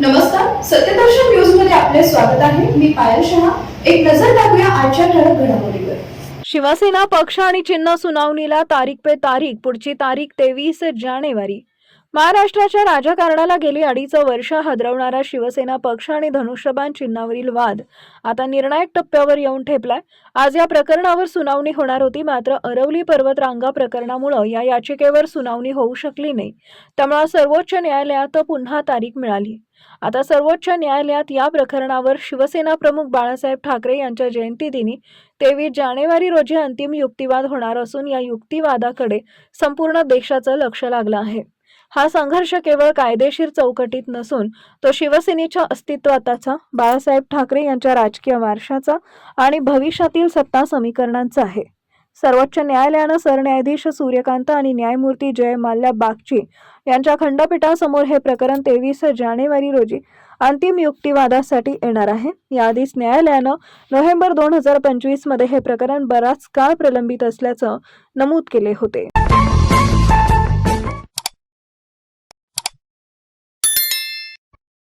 नमस्कार, सत्यदर्शन न्यूज मध्ये आपले स्वागत आहे. मी पायल शहा. एक नजर टाकूया आजच्या ठळक घडामोडीवर. शिवसेना पक्ष आणि चिन्ह सुनावणीला तारीख पे तारीख. पुढची तारीख 23 जानेवारी. महाराष्ट्राच्या राजकारणाला गेली 2.5 वर्ष हादरवणारा शिवसेना पक्ष आणि धनुष्यबाण चिन्हावरील वाद आता निर्णायक टप्प्यावर येऊन ठेपलाय. आज या प्रकरणावर सुनावणी होणार होती, मात्र अरवली पर्वतरांगा प्रकरणामुळे या याचिकेवर सुनावणी होऊ शकली नाही. त्यामुळे सर्वोच्च न्यायालयात पुन्हा तारीख मिळाली. आता सर्वोच्च न्यायालयात या प्रकरणावर शिवसेना प्रमुख बाळासाहेब ठाकरे यांच्या जयंतीदिनी 23 जानेवारी रोजी अंतिम युक्तिवाद होणार असून या युक्तिवादाकडे संपूर्ण देशाचं लक्ष लागलं आहे. हा संघर्ष केवळ कायदेशीर चौकटीत नसून तो शिवसेनेच्या अस्तित्वाचा, बाळासाहेब ठाकरे यांच्या राजकीय वारशाचा आणि भविष्यातील सत्ता समीकरणांचा आहे. सर्वोच्च न्यायालयानं सरन्यायाधीश सूर्यकांत आणि न्यायमूर्ती जय माल्या बागची यांच्या खंडपीठासमोर हे प्रकरण 23 जानेवारी रोजी अंतिम युक्तिवादासाठी येणार आहे. याआधीच न्यायालयानं नोव्हेंबर 2025 मध्ये हे प्रकरण बराच काळ प्रलंबित असल्याचं नमूद केले होते.